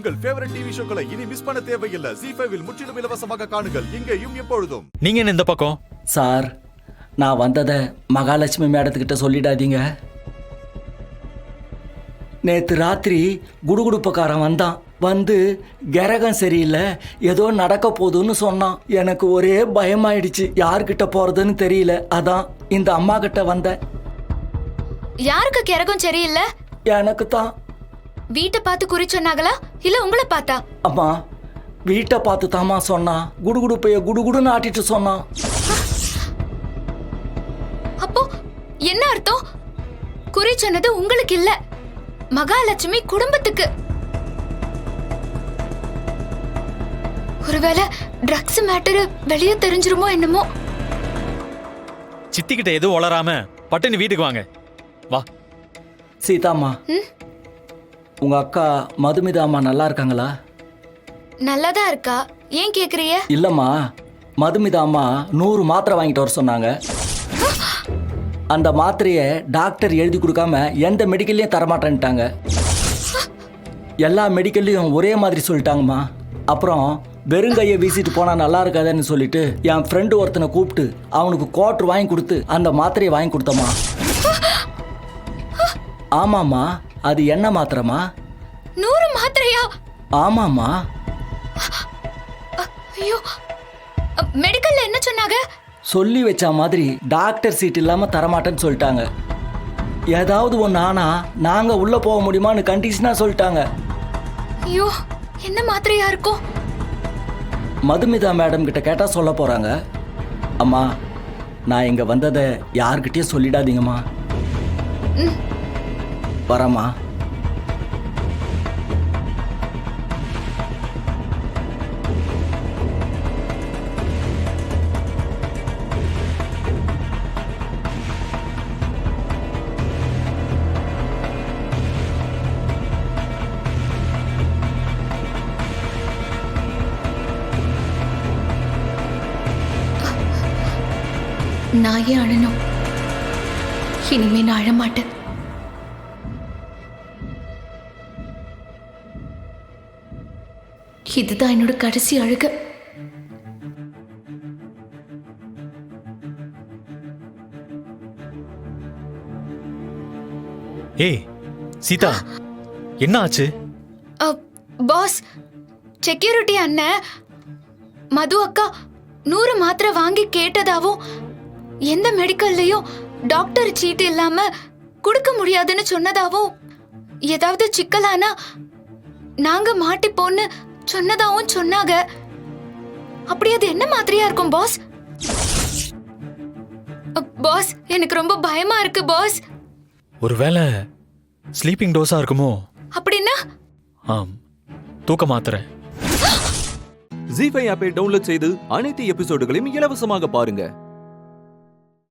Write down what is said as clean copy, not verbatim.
உங்கள் favourite TV ஷோக்களை இனி miss பண்ண தேவையில்லை. ZEE5 இல் முற்றிலும் இலவசமாக காணுங்கள், இங்கேயும் எப்பொழுதும். நீங்க என்ன இந்த பக்கம்? சார், நான் வந்ததை மகாலட்சுமி மேடத்துக்கிட்ட சொல்லிடாதீங்க. நேற்று ராத்திரி குடுகுடுப்பக்காரன் வந்தான். வந்து கிரகம் சரியில்லை, ஏதோ நடக்க போகுதுன்னு சொன்னான். எனக்கு ஒரே பயமாயிடுச்சு, யார்கிட்ட போறதுன்னு தெரியல. அதான் இந்த அம்மா கிட்ட வந்தேன். யாருக்கு கிரகம் சரியில்லை? எனக்கு தான். வீட்டை பார்த்து குறி சொன்னாங்களா இல்ல உங்களை பார்த்தா? அம்மா, வீட்டை பார்த்து தாமா சொன்னான். குடுகுடுப்பைய குடுகுடுன்னு ஆட்டிட்டு சொன்னான். அப்போ என்ன அர்த்தம்? குறி சொன்னது உங்களுக்கு இல்ல, மகாலட்சுமி குடும்பத்துக்கு. ஒருவேளை ட்ரக்ஸ் மேட்டர் வெளியே தெரிஞ்சிருமோ என்னமோ. சித்தி கிட்ட எதுவும் வளராம பட்டுன்னு வீட்டுக்கு வாங்க. வா. சீதாம்மா, உங்க அக்கா மதுமிதா அம்மா நல்லா இருக்காங்களா? நல்லாதான் இருக்கா. ஏன் கேக்குறீங்க? இல்லம்மா, மதுமிதா அம்மா 100 மாத்திரை வாங்கிட்டு வர சொன்னாங்க. அந்த மாத்திரையை டாக்டர் எழுதி கொடுக்காம எந்த மெடிக்கல்லையும் தரமாட்டேன்ட்டாங்க. எல்லா மெடிக்கல்லையும் ஒரே மாதிரி சொல்லிட்டாங்கம்மா. அப்புறம் வெறுங்கையை வீசிட்டு போனா நல்லா இருக்காதுன்னு சொல்லிட்டு என் ஃப்ரெண்டு ஒருத்தனை கூப்பிட்டு அவனுக்கு குவார்டர் வாங்கி கொடுத்து அந்த மாத்திரையை வாங்கி கொடுத்தம்மா. ஆமாம்மா, அது என்ன மாத்திரமா? 100 மாத்திரையா? ஆமாம்மா. ஐயோ, மெடிக்கல்ல என்ன சொன்னாங்க? சொல்லி வச்ச மாதிரி டாக்டர் சீட் இல்லாம தரமாட்டேன்னு சொல்லிட்டாங்க. ஏதாவது ஒன்று ஆனா நாங்க உள்ள போக முடியுமான்னு கண்டிஷனா சொல்லிட்டாங்க. ஐயோ, என்ன மாத்திரையா இருக்கும்? மதுமிதா மேடம் கிட்ட கேட்டா சொல்ல போறாங்க. அம்மா, நான் இங்க வந்ததை யார்கிட்டயும் சொல்லிடாதீங்கம்மா. வரம்மா. நான் ஏன் அழணும்? இனிமே நான் அழமாட்டேன். இதுதான் என்னோட கடைசி அழுக. ஏய் சீதா, என்ன ஆச்சு? பாஸ், செக்யூரிட்டி அண்ணன் மது அக்கா 100 மாத்திரை வாங்கி கேட்டதாவும் எந்த மெடிக்கல்லையும் டாக்டர் சீட்டு இல்லாம கொடுக்க முடியாதுன்னு சொன்னதாவும், ஏதாவது சிக்கலானா நாங்க மாட்டிப்போன்னு சொன்னதாவும் சொன்னாங்க. அப்படி அது என்ன மாத்திரையா இருக்கும் பாஸ்? பாஸ், எனக்கு ரொம்ப பயமா இருக்கு பாஸ். ஒருவேளை ஸ்லீப்பிங் டோஸா இருக்குமோ? அப்படின்னா? ஆம், தூக்க மாத்திரை. ZEE5 ஆப்பை டவுன்லோட் செய்து அனைத்து எபிசோடுகளையும் இலவசமாக பாருங்க.